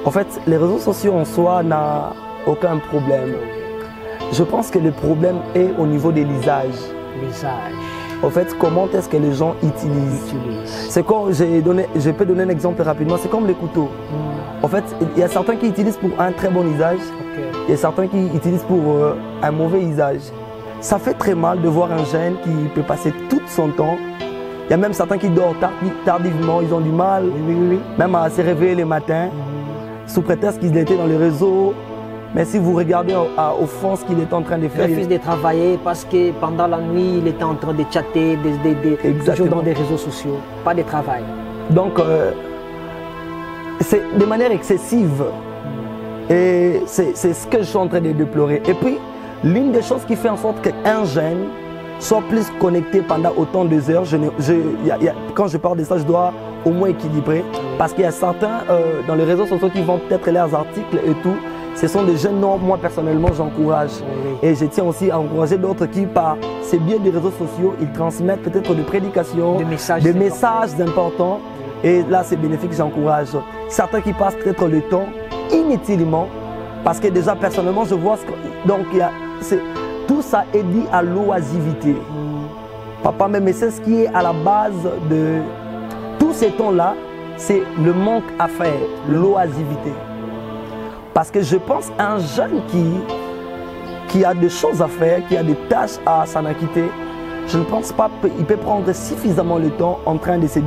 En fait, les réseaux sociaux en soi n'ont aucun problème. Je pense que le problème est au niveau de l'usage. L'usage. En fait, comment est-ce que les gens utilisent. C'est comme, je peux donner un exemple rapidement, c'est comme les couteaux. En fait, il y a certains qui utilisent pour un très bon usage, il y a certains qui utilisent pour un mauvais usage. Ça fait très mal de voir un jeune qui peut passer tout son temps. Il y a même certains qui dorment tardivement, ils ont du mal, même à se réveiller le matin, sous prétexte qu'ils étaient dans les réseaux. Mais si vous regardez au fond ce qu'il est en train de faire... Il refuse de travailler parce que pendant la nuit, il était en train de chatter, toujours dans des réseaux sociaux, pas de travail. Donc, c'est de manière excessive. Et c'est ce que je suis en train de déplorer. Et puis, l'une des choses qui fait en sorte qu'un jeune soit plus connecté pendant autant d'heures, quand je parle de ça, je dois au moins équilibrer. Parce qu'il y a certains dans les réseaux sociaux qui vont peut-être leurs articles et tout. Ce sont des jeunes dont moi personnellement j'encourage. Et je tiens aussi à encourager d'autres qui, par ces biais des réseaux sociaux, ils transmettent peut-être des prédications, des messages importants. Et là, c'est bénéfique, j'encourage. Certains qui passent peut-être le temps inutilement, parce que déjà personnellement, je vois donc tout ça est dit à l'oisivité. Papa, mais c'est ce qui est à la base de tous ces temps-là, c'est le manque à faire, l'oisivité. Parce que je pense qu'un jeune qui a des choses à faire, qui a des tâches à s'en acquitter, je ne pense pas qu'il peut prendre suffisamment le temps en train de se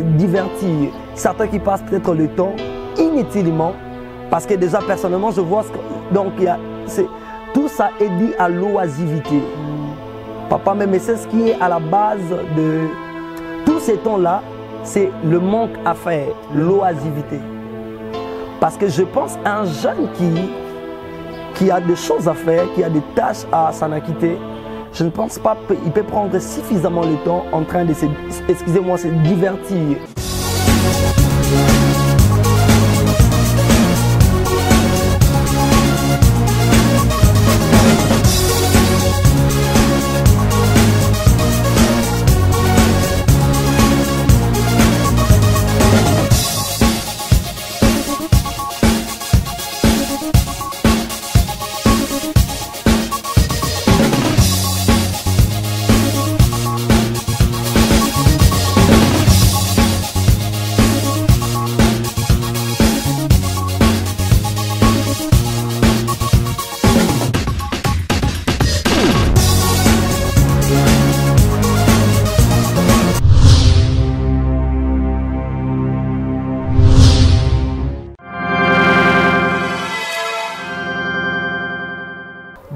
divertir. Certains qui passent peut-être le temps inutilement, parce que déjà personnellement je vois donc tout ça est dit à l'oisivité. Papa, mais c'est ce qui est à la base de tous ces temps-là, c'est le manque à faire, l'oisivité. Parce que je pense qu'un jeune qui a des choses à faire, qui a des tâches à s'en acquitter, je ne pense pas qu'il peut prendre suffisamment le temps en train de se divertir.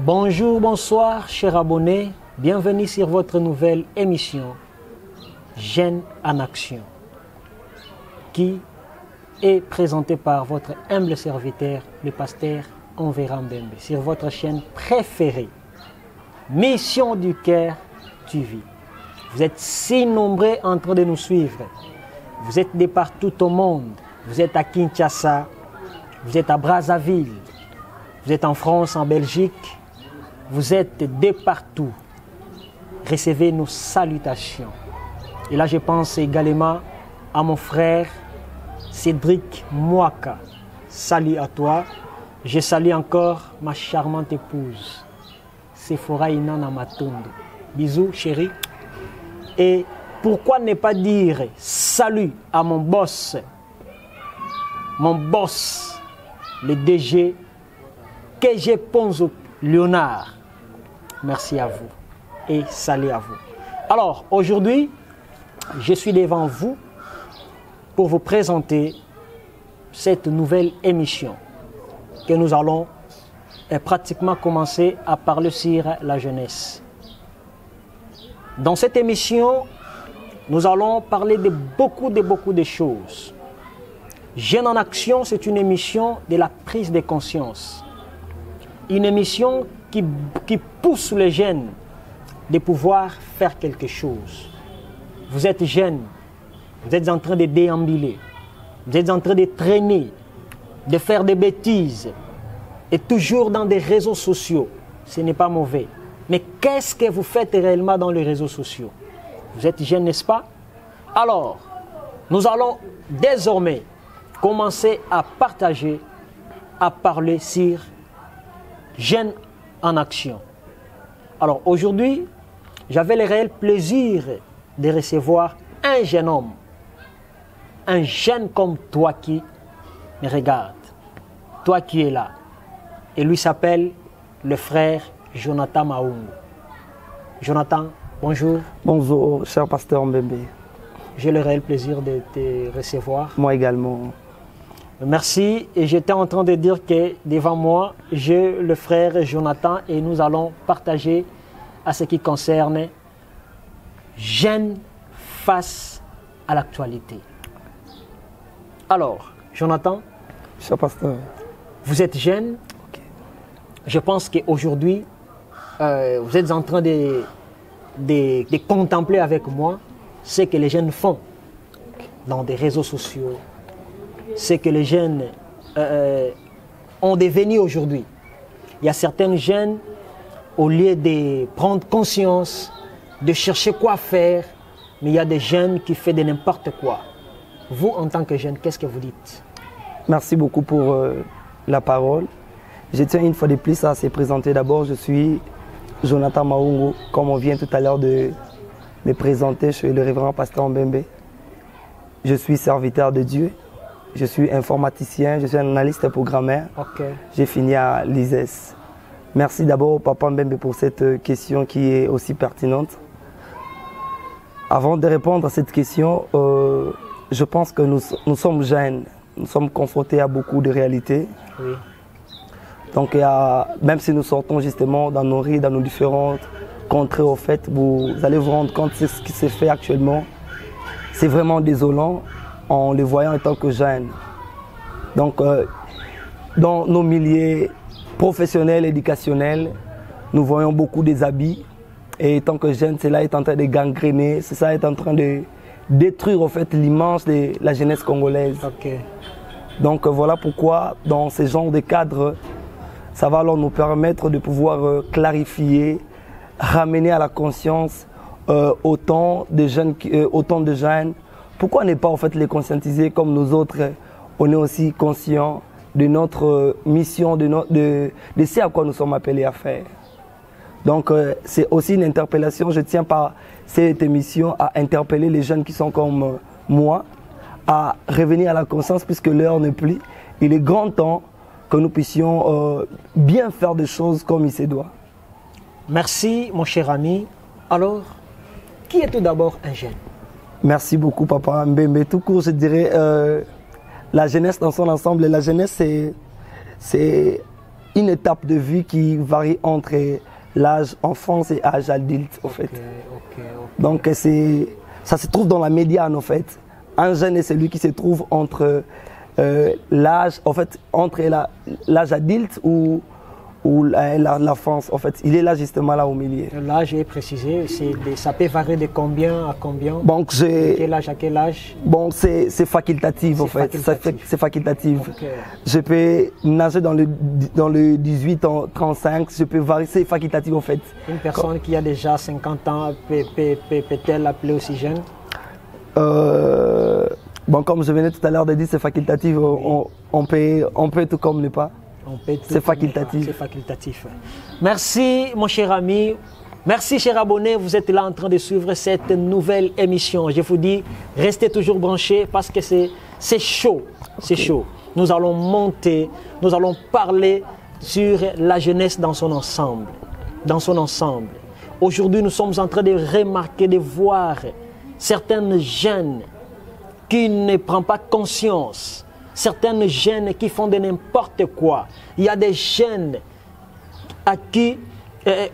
Bonjour, bonsoir, chers abonnés. Bienvenue sur votre nouvelle émission Jeunes en Action, qui est présentée par votre humble serviteur, le pasteur Envera Mbembe, sur votre chaîne préférée, Mission du Cœur TV. Vous êtes si nombreux en train de nous suivre. Vous êtes de partout au monde. Vous êtes à Kinshasa, vous êtes à Brazzaville, vous êtes en France, en Belgique. Vous êtes de partout. Recevez nos salutations. Et là, je pense également à mon frère Cédric Mouaka. Salut à toi. Je salue encore ma charmante épouse, Sephora Inana Matondo. Bisous, chérie. Et pourquoi ne pas dire salut à mon boss, le DG, KG Ponzo Léonard. Merci à vous et salut à vous. Alors, aujourd'hui, je suis devant vous pour vous présenter cette nouvelle émission que nous allons pratiquement commencer à parler sur la jeunesse. Dans cette émission, nous allons parler de beaucoup de choses. Jeunes en Action, c'est une émission de la prise de conscience. Une émission qui pousse les jeunes de pouvoir faire quelque chose. Vous êtes jeunes, vous êtes en train de déambuler, vous êtes en train de traîner, de faire des bêtises, et toujours dans des réseaux sociaux. Ce n'est pas mauvais. Mais qu'est-ce que vous faites réellement dans les réseaux sociaux? Vous êtes jeunes, n'est-ce pas? Alors, nous allons désormais commencer à partager, à parler sur Jeunes en Action. Alors aujourd'hui, j'avais le réel plaisir de recevoir un jeune homme, un jeune comme toi qui me regarde, toi qui es là. Et lui s'appelle le frère Jonathan Maungu. Jonathan, bonjour. Bonjour, cher pasteur Mbembe. J'ai le réel plaisir de te recevoir. Moi également. Merci. Et j'étais en train de dire que devant moi, j'ai le frère Jonathan et nous allons partager à ce qui concerne Jeunes face à l'actualité. Alors, Jonathan, cher pasteur, vous êtes jeune. okay. Je pense qu'aujourd'hui, vous êtes en train de contempler avec moi ce que les jeunes font dans des réseaux sociaux, ce que les jeunes ont devenu aujourd'hui. Il y a certains jeunes, au lieu de prendre conscience, de chercher quoi faire, mais il y a des jeunes qui font de n'importe quoi. Vous, en tant que jeune, qu'est-ce que vous dites? Merci beaucoup pour la parole. Je tiens une fois de plus à se présenter. D'abord, je suis Jonathan Maungu, comme on vient tout à l'heure de me présenter. Je suis le révérend pasteur Mbembe. Je suis serviteur de Dieu. Je suis informaticien, je suis analyste et programmeur. Okay. J'ai fini à l'ISES. Merci d'abord, Papa Mbembe, pour cette question qui est aussi pertinente. Avant de répondre à cette question, je pense que nous sommes jeunes. Nous sommes confrontés à beaucoup de réalités. Oui. Donc, même si nous sortons justement dans nos rues, dans nos différentes contrées, au fait, vous allez vous rendre compte de ce qui se fait actuellement. C'est vraiment désolant en le voyant en tant que jeunes. Donc, dans nos milieux professionnels, éducationnels, nous voyons beaucoup des habits. Et tant que jeunes, cela est en train de gangréner, ça est en train de détruire en fait l'image de la jeunesse congolaise. Okay. Donc voilà pourquoi dans ce genre de cadre, ça va alors nous permettre de pouvoir clarifier, ramener à la conscience autant de jeunes. Pourquoi ne pas en fait les conscientiser comme nous autres, on est aussi conscients de notre mission, de ce à quoi nous sommes appelés à faire. Donc c'est aussi une interpellation, je tiens par cette émission à interpeller les jeunes qui sont comme moi, à revenir à la conscience puisque l'heure n'est plus. Il est grand temps que nous puissions bien faire des choses comme il se doit. Merci mon cher ami. Alors, qui est tout d'abord un jeune? Merci beaucoup Papa Mbembe. Tout court, je dirais la jeunesse dans son ensemble. La jeunesse, c'est une étape de vie qui varie entre l'âge enfance et l'âge adulte, en fait. Okay. Donc, ça se trouve dans la médiane, en fait. Un jeune est celui qui se trouve entre l'âge, en fait, entre l'âge adulte ou l'enfance, en fait. Il est là, justement, là au milieu. L'âge est précisé, ça peut varier de combien à combien? Donc, de quel âge à quel âge? Bon, c'est facultatif, en fait. C'est facultatif. Okay. Je peux nager dans le 18 ans, 35, je peux varier, c'est facultatif, en fait. Une personne qui a déjà 50 ans peut-elle l'appeler aussi jeune? Bon, comme je venais tout à l'heure de dire, c'est facultatif. Oui. On peut tout comme ne pas. C'est facultatif. C'est facultatif. Merci, mon cher ami. Merci, cher abonné. Vous êtes là en train de suivre cette nouvelle émission. Je vous dis, restez toujours branchés parce que c'est chaud. C'est chaud. Nous allons monter, nous allons parler sur la jeunesse dans son ensemble. Dans son ensemble. Aujourd'hui, nous sommes en train de remarquer, de voir certaines jeunes qui ne prennent pas conscience. Certaines jeunes qui font de n'importe quoi. Il y a des jeunes à qui,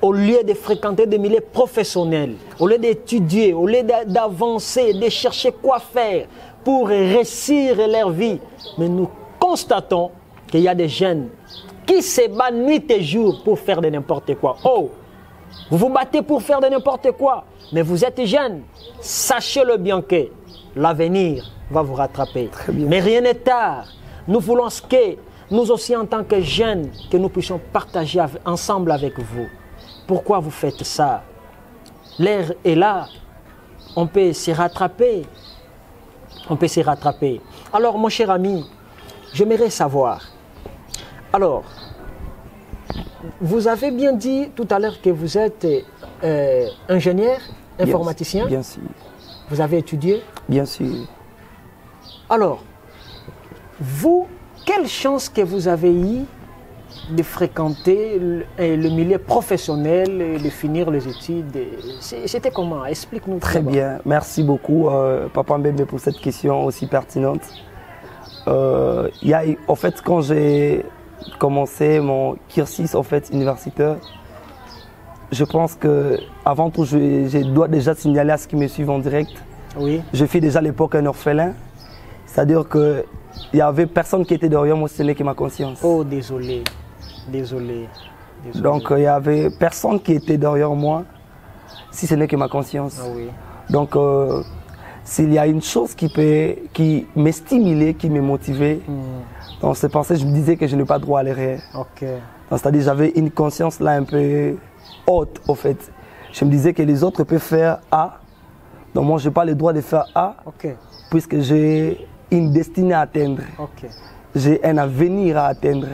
au lieu de fréquenter des milieux professionnels, au lieu d'étudier, au lieu d'avancer, de chercher quoi faire pour réussir leur vie, mais nous constatons qu'il y a des jeunes qui se battent nuit et jour pour faire de n'importe quoi. Oh, vous vous battez pour faire de n'importe quoi, mais vous êtes jeunes. Sachez-le bien que l'avenir va vous rattraper. Mais rien n'est tard. Nous voulons que nous aussi en tant que jeunes, que nous puissions partager ensemble avec vous. Pourquoi vous faites ça? L'air est là. On peut se rattraper. On peut se rattraper. Alors mon cher ami, j'aimerais savoir. Alors, vous avez bien dit tout à l'heure que vous êtes ingénieur, informaticien. Bien sûr. Vous avez étudié? Bien sûr. Alors, vous, quelle chance que vous avez eue de fréquenter le milieu professionnel et de finir les études? C'était comment? Explique-nous. Très bien. Merci beaucoup, Papa Mbembe, pour cette question aussi pertinente. En fait, quand j'ai commencé mon cursus en fait, universitaire, je pense que avant tout, je dois déjà signaler à ceux qui me suivent en direct. Oui. Je fus déjà à l'époque un orphelin. C'est-à-dire qu'il n'y avait personne qui était derrière moi, ce n'est que ma conscience. Oh, désolé. Désolé. Désolé. Donc, il n'y avait personne qui était derrière moi, si ce n'est que ma conscience. Ah oui. Donc, s'il y a une chose qui me stimulait, qui me motivait, dans ces pensées, je me disais que je n'ai pas droit à l'erreur. Ok. C'est-à-dire j'avais une conscience là un peu haute, au fait. Je me disais que les autres peuvent faire A, donc moi, je n'ai pas le droit de faire A, Ok. puisque j'ai une destinée à atteindre. Ok. J'ai un avenir à atteindre.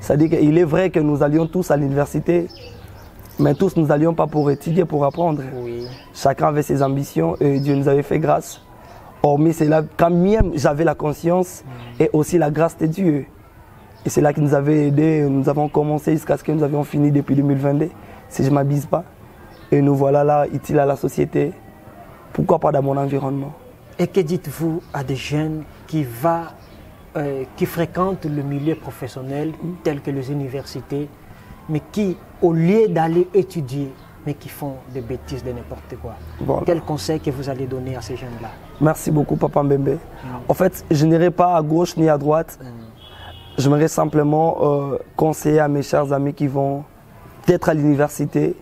C'est-à-dire qu'il est vrai que nous allions tous à l'université, mais tous nous n'allions pas pour étudier, pour apprendre. Oui. Chacun avait ses ambitions et Dieu nous avait fait grâce. Hormis cela, quand même j'avais la conscience et aussi la grâce de Dieu. Et c'est là qui nous avait aidés. Nous avons commencé jusqu'à ce que nous avions fini depuis 2022, si je ne m'abuse pas. Et nous voilà là, utiles à la société. Pourquoi pas dans mon environnement? Et que dites-vous à des jeunes qui fréquentent le milieu professionnel tel que les universités, mais qui, au lieu d'aller étudier, mais qui font des bêtises de n'importe quoi? Voilà. Quel conseil que vous allez donner à ces jeunes-là? Merci beaucoup, Papa Mbembe. En fait, je n'irai pas à gauche ni à droite. J'aimerais simplement conseiller à mes chers amis qui vont être à l'université.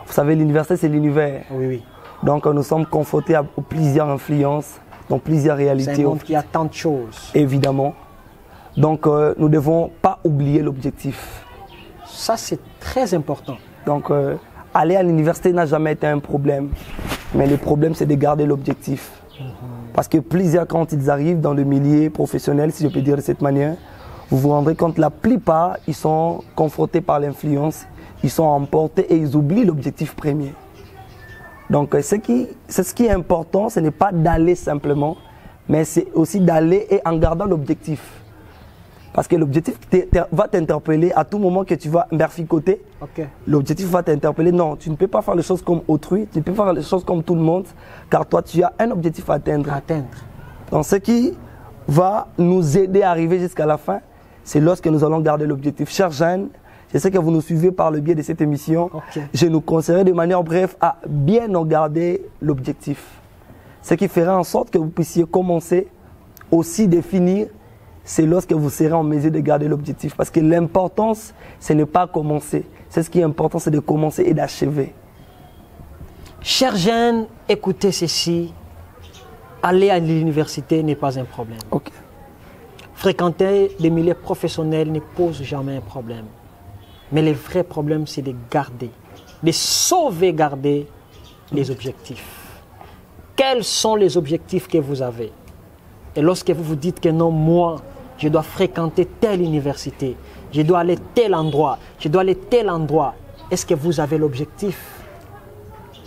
Vous savez, l'université, c'est l'univers. Oui, oui. Donc, nous sommes confrontés à plusieurs influences, dans plusieurs réalités. C'est un monde qui a tant de choses. Évidemment. Donc, nous ne devons pas oublier l'objectif. Ça, c'est très important. Donc, aller à l'université n'a jamais été un problème. Mais le problème, c'est de garder l'objectif. Parce que plusieurs, quand ils arrivent dans le milieu professionnel, si je peux dire de cette manière, vous vous rendrez compte que la plupart, ils sont confrontés par l'influence, ils sont emportés et ils oublient l'objectif premier. Donc, ce qui est important, ce n'est pas d'aller simplement, mais c'est aussi d'aller et en gardant l'objectif. Parce que l'objectif va t'interpeller à tout moment que tu vas berficoter. Okay. L'objectif va t'interpeller. Non, tu ne peux pas faire les choses comme autrui, tu ne peux pas faire les choses comme tout le monde, car toi, tu as un objectif à atteindre. Donc, ce qui va nous aider à arriver jusqu'à la fin, c'est lorsque nous allons garder l'objectif. Chers jeunes, je sais que vous nous suivez par le biais de cette émission. Okay. Je nous conseillerais de manière brève à bien garder l'objectif. Ce qui fera en sorte que vous puissiez commencer aussi définir, c'est lorsque vous serez en mesure de garder l'objectif. Parce que l'importance, ce n'est pas commencer. C'est ce qui est important, c'est de commencer et d'achever. Chers jeunes, écoutez ceci. Aller à l'université n'est pas un problème. Okay. Fréquenter des milieux professionnels ne pose jamais un problème. Mais le vrai problème, c'est de garder, de sauvegarder les objectifs. Quels sont les objectifs que vous avez? Et lorsque vous vous dites que non, moi, je dois fréquenter telle université, je dois aller tel endroit, je dois aller tel endroit, est-ce que vous avez l'objectif?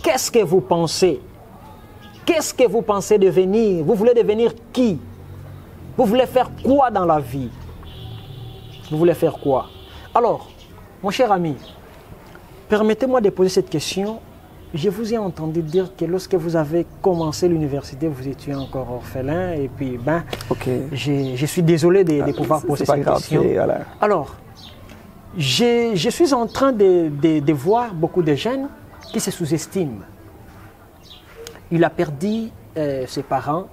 Qu'est-ce que vous pensez? Qu'est-ce que vous pensez devenir? Vous voulez devenir qui? Vous voulez faire quoi dans la vie? Vous voulez faire quoi? Alors, mon cher ami, permettez-moi de poser cette question. Je vous ai entendu dire que lorsque vous avez commencé l'université, vous étiez encore orphelin. Et puis, je suis désolé de pouvoir poser cette question. Voilà. Alors, je suis en train de voir beaucoup de jeunes qui se sous-estiment. Il a perdu ses parents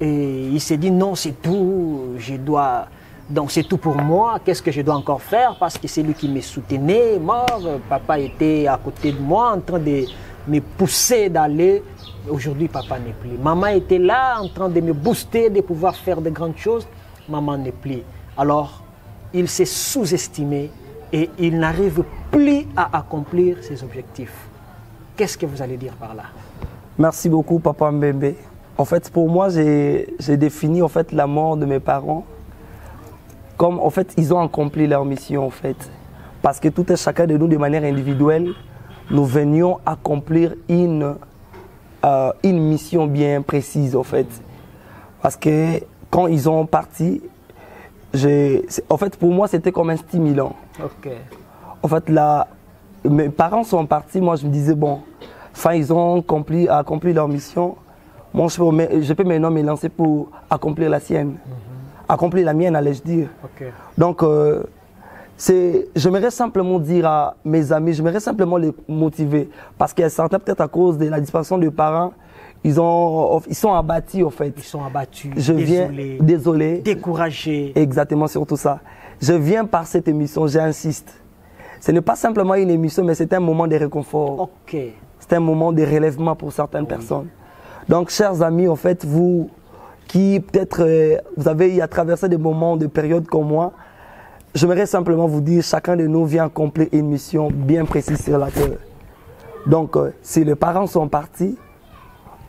et il s'est dit non, c'est tout, donc c'est tout pour moi, qu'est-ce que je dois encore faire parce que c'est lui qui me soutenait, mort, papa était à côté de moi en train de me pousser d'aller. Aujourd'hui, papa n'est plus. Maman était là en train de me booster, de pouvoir faire de grandes choses. Maman n'est plus. Alors, il s'est sous-estimé et il n'arrive plus à accomplir ses objectifs. Qu'est-ce que vous allez dire par là? Merci beaucoup, Papa Mbembe. En fait, pour moi, j'ai défini en fait, la mort de mes parents comme en fait, ils ont accompli leur mission en fait. Parce que tout et chacun de nous, de manière individuelle, nous venions accomplir une mission bien précise en fait. Parce que quand ils ont parti, en fait, pour moi, c'était comme un stimulant. Ok. En fait, mes parents sont partis, moi je me disais, bon, enfin, ils ont accompli leur mission. Moi, je peux maintenant me lancer pour accomplir la sienne. Accomplir la mienne, allais-je dire. Ok. Donc, j'aimerais simplement dire à mes amis, j'aimerais simplement les motiver. Parce qu'il y a certains, peut-être à cause de la disparition de parents, ils sont abattus en fait. Ils sont abattus, désolé, découragés. Exactement, surtout ça. Je viens par cette émission, j'insiste. Ce n'est pas simplement une émission, mais c'est un moment de réconfort. Ok. C'est un moment de relèvement pour certaines personnes. Donc, chers amis, en fait, vous qui peut-être vous avez à traversé des moments, de périodes comme moi, j'aimerais simplement vous dire, chacun de nous vient accomplir une mission bien précise sur la terre. Donc, si les parents sont partis,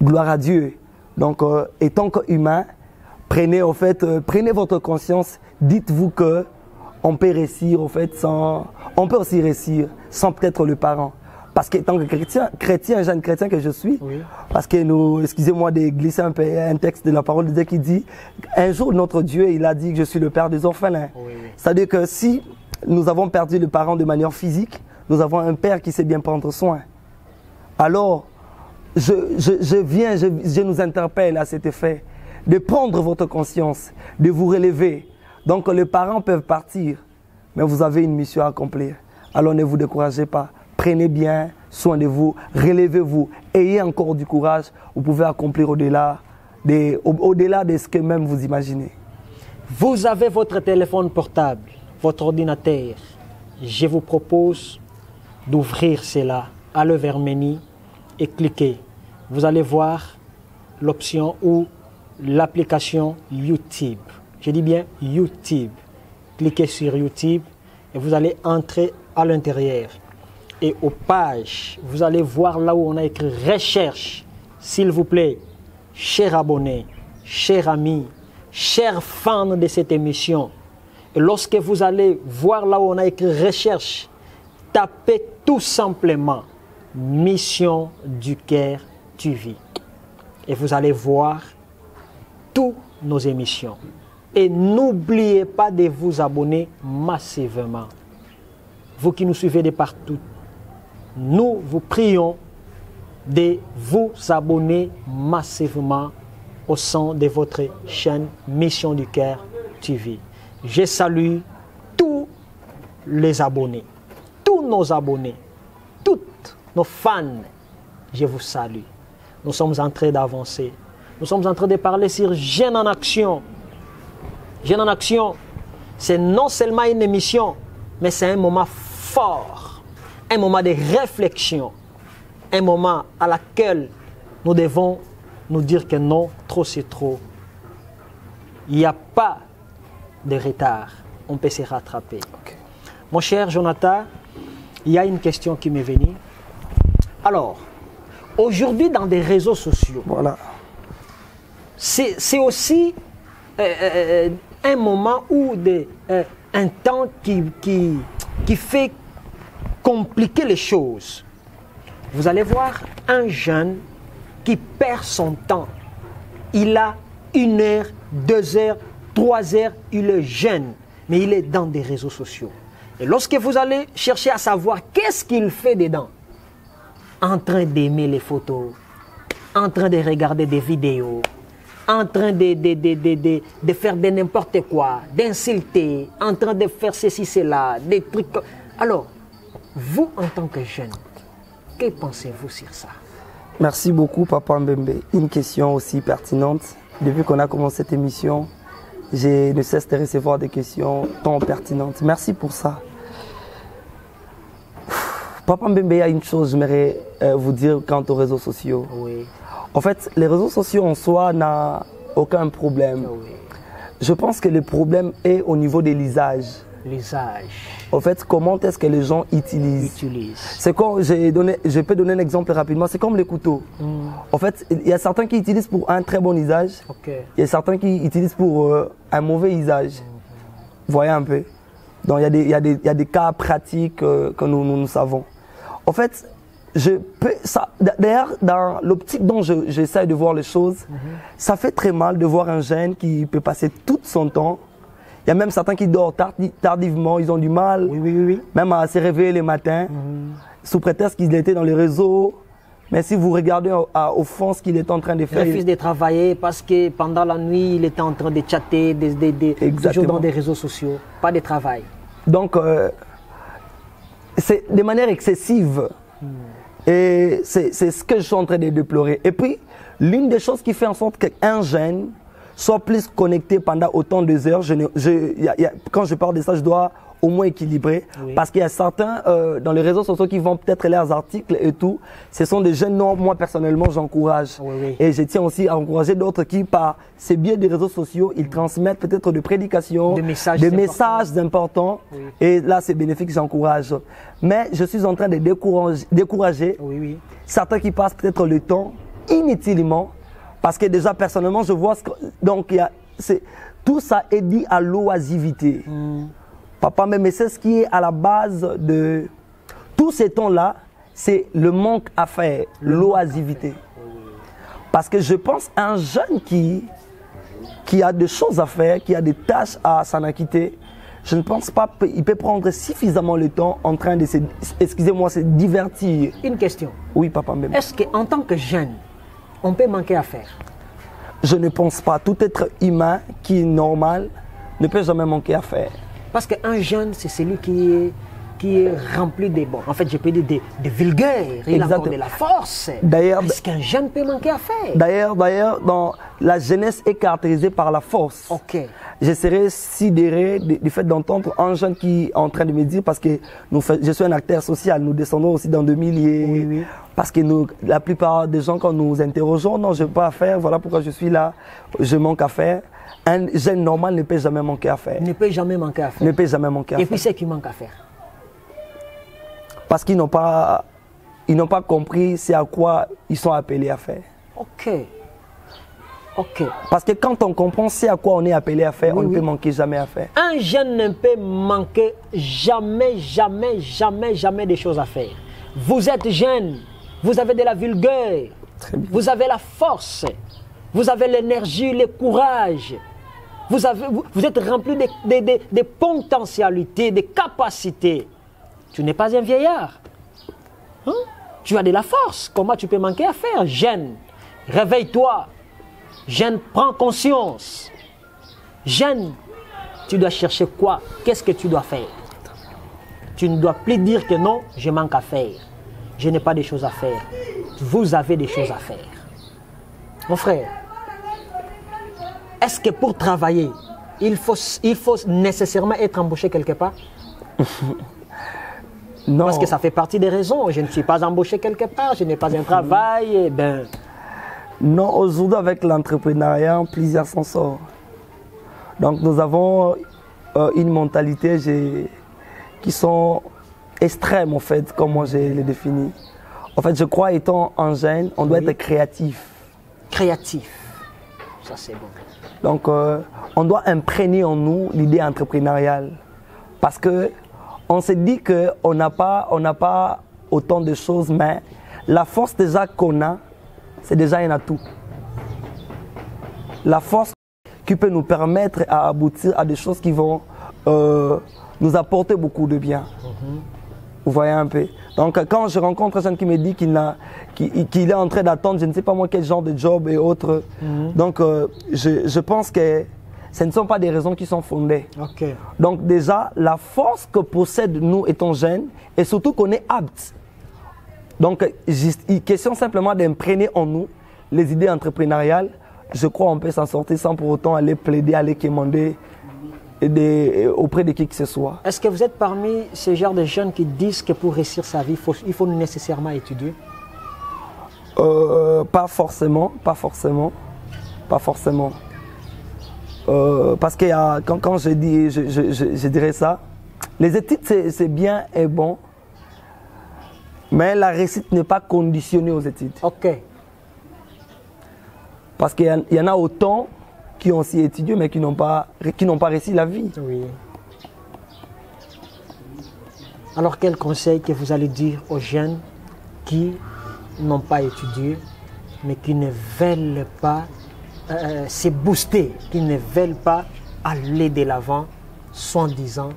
gloire à Dieu. Donc, étant qu'humain, prenez votre conscience, dites-vous que on peut réussir en fait on peut aussi réussir sans peut-être le parent. Parce que tant que chrétien, jeune chrétien que je suis, parce que excusez-moi de glisser un peu un texte de la parole de Dieu qui dit, un jour notre Dieu, il a dit que je suis le père des orphelins. C'est-à-dire que si nous avons perdu le parent de manière physique, nous avons un père qui sait bien prendre soin. Alors, je nous interpelle à cet effet de prendre votre conscience, de vous relever. Donc les parents peuvent partir, mais vous avez une mission à accomplir. Alors ne vous découragez pas, prenez bien soin de vous, relevez-vous, ayez encore du courage, vous pouvez accomplir au-delà de ce que même vous imaginez. Vous avez votre téléphone portable, votre ordinateur. Je vous propose d'ouvrir cela, aller vers menu et cliquer. Vous allez voir l'option ou l'application YouTube. Je dis bien YouTube. Cliquez sur YouTube et vous allez entrer à l'intérieur. Et aux pages, vous allez voir là où on a écrit recherche. S'il vous plaît, chers abonnés, chers amis, chers fans de cette émission. Et lorsque vous allez voir là où on a écrit recherche, tapez tout simplement Mission du Cœur TV. Et vous allez voir toutes nos émissions. Et n'oubliez pas de vous abonner massivement. Vous qui nous suivez de partout, nous vous prions de vous abonner massivement au sein de votre chaîne Mission du Cœur TV. Je salue tous les abonnés, tous nos abonnés, toutes nos fans. Je vous salue. Nous sommes en train d'avancer. Nous sommes en train de parler sur Jeunes en Action. Jeunes en Action, c'est non seulement une émission, mais c'est un moment fort, un moment de réflexion, un moment à laquelle nous devons nous dire que non, trop c'est trop. Il n'y a pas de retard, on peut se rattraper. Okay. Mon cher Jonathan, il y a une question qui m'est venue. Alors, aujourd'hui dans des réseaux sociaux, voilà. C'est aussi un moment où un temps qui fait compliquer les choses. Vous allez voir un jeune qui perd son temps. Il a 1 heure, 2 heures, 3 heures, il est jeune, mais il est dans des réseaux sociaux. Et lorsque vous allez chercher à savoir qu'est-ce qu'il fait dedans, en train d'aimer les photos, en train de regarder des vidéos, en train de faire de n'importe quoi, d'insulter, en train de faire ceci, cela, des trucs. Alors, vous en tant que jeune, que pensez-vous sur ça? Merci beaucoup, Papa Mbembe. Une question aussi pertinente. Depuis qu'on a commencé cette émission, je ne cesse de recevoir des questions tant pertinentes. Merci pour ça. Papa Mbembe, il y a une chose que j'aimerais vous dire quant aux réseaux sociaux. Oui. En fait, les réseaux sociaux en soi n'ont aucun problème. Oui. Je pense que le problème est au niveau de l'usage. L'usage. En fait, comment est-ce que les gens utilisent. C'est comme, je peux donner un exemple rapidement, c'est comme les couteaux. En fait, il y a certains qui utilisent pour un très bon usage, il y a certains qui utilisent pour un mauvais usage. Vous voyez un peu. Donc il y a des cas pratiques que nous savons. En fait, d'ailleurs, dans l'optique dont j'essaie de voir les choses, ça fait très mal de voir un jeune qui peut passer tout son temps. Il y a même certains qui dorment tardivement, ils ont du mal, même à se réveiller le matin, sous prétexte qu'ils étaient dans les réseaux. Mais si vous regardez au fond ce qu'il est en train de faire... Il refuse de travailler parce que pendant la nuit, il était en train de chatter, toujours dans des réseaux sociaux, pas de travail. Donc, c'est de manière excessive. Et c'est ce que je suis en train de déplorer. Et puis, l'une des choses qui fait en sorte qu'un jeune soit plus connecté pendant autant de heures, quand je parle de ça, je dois au moins équilibrer. Parce qu'il y a certains dans les réseaux sociaux qui vont peut-être leurs articles et tout. Ce sont des jeunes, non, moi personnellement, j'encourage. Et je tiens aussi à encourager d'autres qui, par ces biais des réseaux sociaux, ils transmettent peut-être des prédications, des messages importants. Et là, c'est bénéfique, j'encourage. Mais je suis en train de décourager certains qui passent peut-être le temps inutilement. Parce que déjà, personnellement, je vois... Donc, tout ça est dit à l'oisivité. Papa, mais c'est ce qui est à la base de tous ces temps-là, c'est le manque à faire, l'oisivité. Parce que je pense à un jeune qui a des choses à faire, qui a des tâches à s'en acquitter, je ne pense pas qu'il peut prendre suffisamment le temps en train de se divertir. Une question. Oui, papa. Même. Est-ce qu'en tant que jeune, on peut manquer à faire? Je ne pense pas. Tout être humain qui est normal ne peut jamais manquer à faire. Parce qu'un jeune, c'est celui qui est rempli de, bon, en fait, je peux dire de vulgaire, il a encore de la force. Est-ce qu'un jeune peut manquer à faire? D'ailleurs, la jeunesse est caractérisée par la force. Je serais sidéré du fait d'entendre un jeune qui est en train de me dire, parce que je suis un acteur social, nous descendons aussi dans 2 milliers. Parce que la plupart des gens, quand nous interrogeons, non, je n'ai pas à faire, voilà pourquoi je suis là, je manque à faire. Un jeune normal ne peut jamais manquer à faire. Ne peut jamais manquer à faire. Ne peut jamais manquer à faire. Et puis c'est qui manque à faire? Parce qu'ils n'ont pas compris c'est à quoi ils sont appelés à faire. Parce que quand on comprend c'est à quoi on est appelé à faire, on ne peut manquer jamais à faire. Un jeune ne peut manquer jamais des choses à faire. Vous êtes jeune, vous avez de la vulgaire, vous avez la force, vous avez l'énergie, le courage. Vous êtes rempli de potentialités, de capacités. Tu n'es pas un vieillard. Tu as de la force. Comment tu peux manquer à faire? Jeune, réveille-toi. Jeune, prends conscience. Jeune, tu dois chercher quoi? Qu'est-ce que tu dois faire? Tu ne dois plus dire que non, je manque à faire. Je n'ai pas de choses à faire. Vous avez des choses à faire. Mon frère, est-ce que pour travailler, il faut nécessairement être embauché quelque part? Non. Parce que ça fait partie des raisons. Je ne suis pas embauché quelque part, je n'ai pas un travail. Non, aujourd'hui avec l'entrepreneuriat, plusieurs s'en sortent. Donc nous avons une mentalité qui sont extrêmes en fait, comme moi je les définis. En fait, je crois étant un jeune, on doit être créatif. Créatif, ça c'est bon. Donc on doit imprégner en nous l'idée entrepreneuriale. Parce que on se dit qu'on n'a pas autant de choses, mais la force déjà qu'on a, c'est déjà un atout. La force qui peut nous permettre à aboutir à des choses qui vont nous apporter beaucoup de bien. Vous voyez un peu. Donc quand je rencontre un jeune qui me dit qu'il est en train d'attendre, je ne sais pas moi quel genre de job et autres, donc je pense que ce ne sont pas des raisons qui sont fondées. Donc déjà, la force que possède nous étant jeunes, et surtout qu'on est apte. Donc, question simplement d'imprégner en nous les idées entrepreneuriales. Je crois qu'on peut s'en sortir sans pour autant aller plaider, aller quémander auprès de qui que ce soit. Est-ce que vous êtes parmi ces genres de jeunes qui disent que pour réussir sa vie, il faut nécessairement étudier? Pas forcément. Parce que quand je dirais ça, les études c'est bien et bon, mais la réussite n'est pas conditionnée aux études. Parce qu'il y en a autant qui ont aussi étudié mais qui n'ont pas réussi la vie. Alors quel conseil que vous allez dire aux jeunes qui n'ont pas étudié, mais qui ne veulent pas se booster, qui ne veulent pas aller de l'avant, soit en disant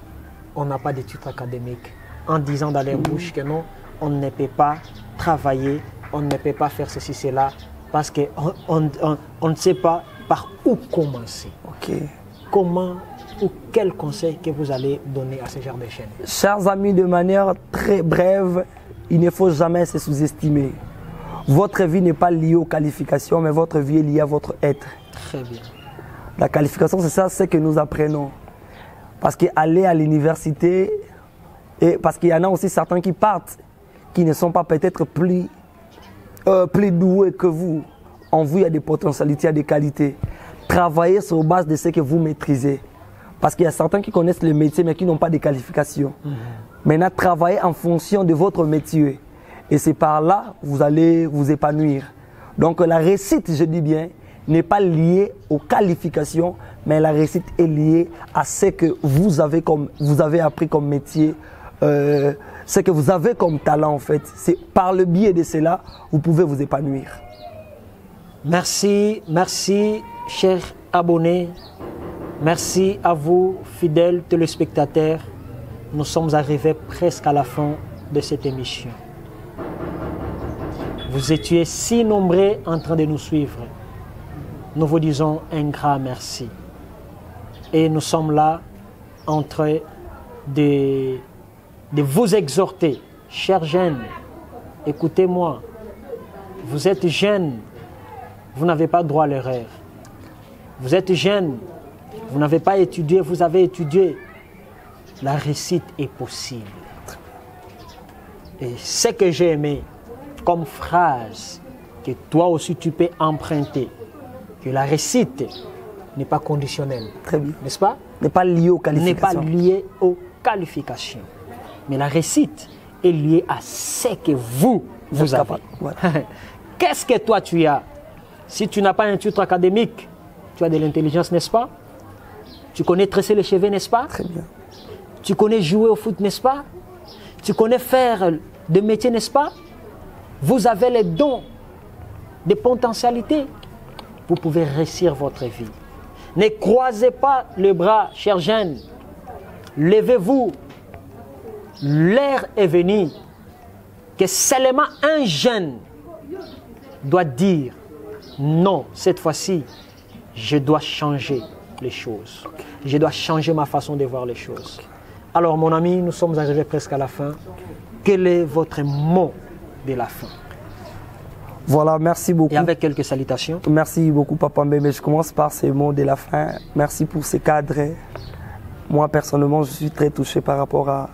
on n'a pas d'études académiques, en disant dans leur bouche que non, on ne peut pas travailler, on ne peut pas faire ceci, cela, parce qu'on ne sait pas par où commencer. Ok. Comment ou quel conseil que vous allez donner à ce genre de jeunes? Chers amis, de manière très brève, il ne faut jamais se sous-estimer. Votre vie n'est pas liée aux qualifications, mais votre vie est liée à votre être. Très bien. La qualification, c'est ça, c'est que nous apprenons. Parce qu'aller à l'université, et parce qu'il y en a aussi certains qui partent, qui ne sont pas peut-être plus doués que vous. En vous, il y a des potentialités, il y a des qualités. Travaillez sur base de ce que vous maîtrisez. Parce qu'il y a certains qui connaissent le métier, mais qui n'ont pas de qualifications. Maintenant, travaillez en fonction de votre métier. Et c'est par là que vous allez vous épanouir. Donc la réussite, je dis bien, n'est pas liée aux qualifications, mais la réussite est liée à ce que vous avez appris comme métier, ce que vous avez comme talent en fait. C'est par le biais de cela, vous pouvez vous épanouir. Merci, chers abonnés. Merci à vous, fidèles téléspectateurs. Nous sommes arrivés presque à la fin de cette émission. Vous étiez si nombreux en train de nous suivre. Nous vous disons un grand merci. Et nous sommes là en train de vous exhorter. Chers jeunes, écoutez-moi. Vous êtes jeunes, vous n'avez pas droit à l'erreur. Vous êtes jeunes, vous n'avez pas étudié, vous avez étudié. La réussite est possible. Et ce que j'ai aimé comme phrase que toi aussi tu peux emprunter, que la réussite n'est pas conditionnelle. Très bien. N'est-ce pas? N'est pas liée aux qualifications. N'est pas liée aux qualifications. Mais la réussite est liée à ce que vous avez. Voilà. Qu'est-ce que toi tu as? Si tu n'as pas un titre académique, tu as de l'intelligence, n'est-ce pas? Tu connais tresser les cheveux, n'est-ce pas? Très bien. Tu connais jouer au foot, n'est-ce pas? Tu connais faire des métiers, n'est-ce pas? Vous avez les dons, des potentialités. Vous pouvez réussir votre vie. Ne croisez pas les bras, chers jeunes. Levez-vous. L'heure est venue que seulement un jeune doit dire non, cette fois-ci, je dois changer les choses. Je dois changer ma façon de voir les choses. Alors, mon ami, nous sommes arrivés presque à la fin. Quel est votre mot de la fin? Voilà, merci beaucoup. Et avec quelques salutations. Merci beaucoup, Papa Mbembe. Je commence par ces mots de la fin. Merci pour ces cadres. Moi, personnellement, je suis très touché par rapport à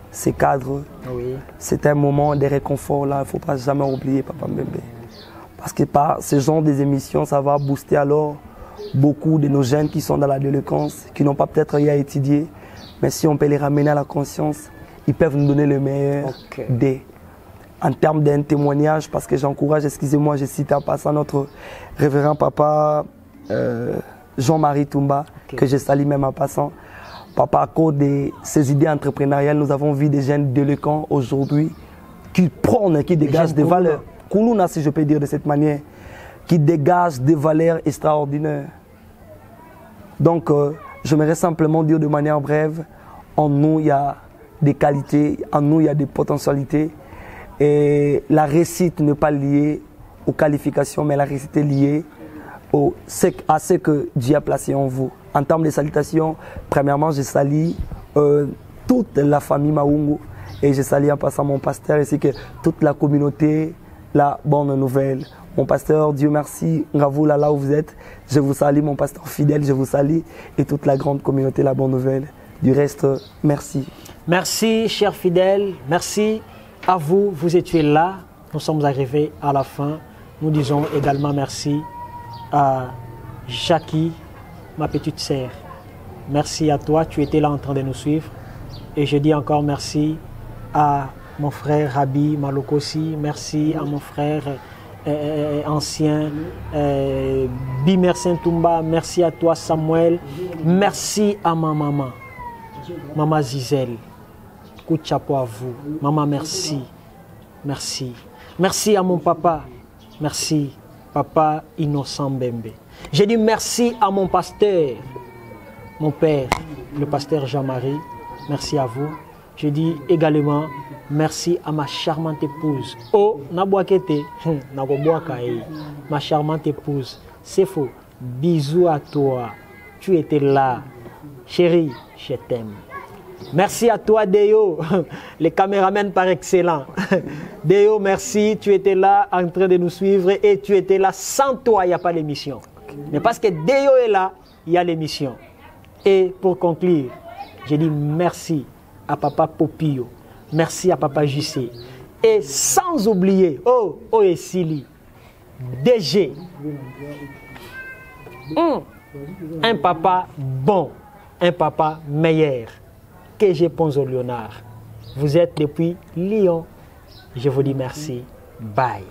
ces cadres. Oui. C'est un moment de réconfort, là. Il ne faut pas jamais oublier, Papa Mbembe. Parce que par ce genre d'émissions, ça va booster alors beaucoup de nos jeunes qui sont dans la délinquance, qui n'ont pas peut-être rien à étudier. Mais si on peut les ramener à la conscience, ils peuvent nous donner le meilleur des. En termes d'un témoignage, parce que j'encourage, excusez-moi, je cite en passant notre révérend papa Jean-Marie Toumba, que je salue même en passant. Papa, à cause de ces idées entrepreneuriales, nous avons vu des jeunes délinquants aujourd'hui qui prônent, qui dégagent des valeurs. Koulouna, si je peux dire de cette manière, qui dégagent des valeurs extraordinaires. Donc, j'aimerais simplement dire de manière brève, en nous, il y a des qualités, en nous, il y a des potentialités. Et la réussite n'est pas liée aux qualifications, mais la réussite est liée à ce que Dieu a placé en vous. En termes de salutations, premièrement, je salue toute la famille Maungu et je salue en passant mon pasteur ainsi que toute la communauté, la bonne nouvelle. Mon pasteur, Dieu merci, Ngavoula, là où vous êtes, je vous salue, mon pasteur fidèle, je vous salue et toute la grande communauté, la bonne nouvelle. Du reste, merci. Merci, chers fidèles, merci. À vous, vous étiez là, nous sommes arrivés à la fin. Nous disons également merci à Jackie, ma petite sœur. Merci à toi, tu étais là en train de nous suivre. Et je dis encore merci à mon frère Rabi Malokosi, merci à mon frère ancien Bimer Saint-Toumba, merci à toi Samuel, merci à ma maman, Maman Zizel. coup de chapeau à vous. Maman, merci. Merci. Merci à mon papa. Merci, papa Innocent Bembe. J'ai dit merci à mon pasteur, mon père, le pasteur Jean-Marie. Merci à vous. Je dis également merci à ma charmante épouse. Oh, ma charmante épouse. C'est faux. Bisous à toi. Tu étais là. Chérie, je t'aime. Merci à toi, Deo, les caméramans par excellence. Deo, merci. Tu étais là en train de nous suivre et tu étais là. Sans toi, il n'y a pas d'émission. Mais parce que Deo est là, il y a l'émission. Et pour conclure, je dis merci à papa Popio. Merci à papa Jussé. Et sans oublier, et Sili, DG. Un papa bon, un papa meilleur que j'ai Ponzo Léonard. Vous êtes depuis Lyon. Je vous dis merci. Bye.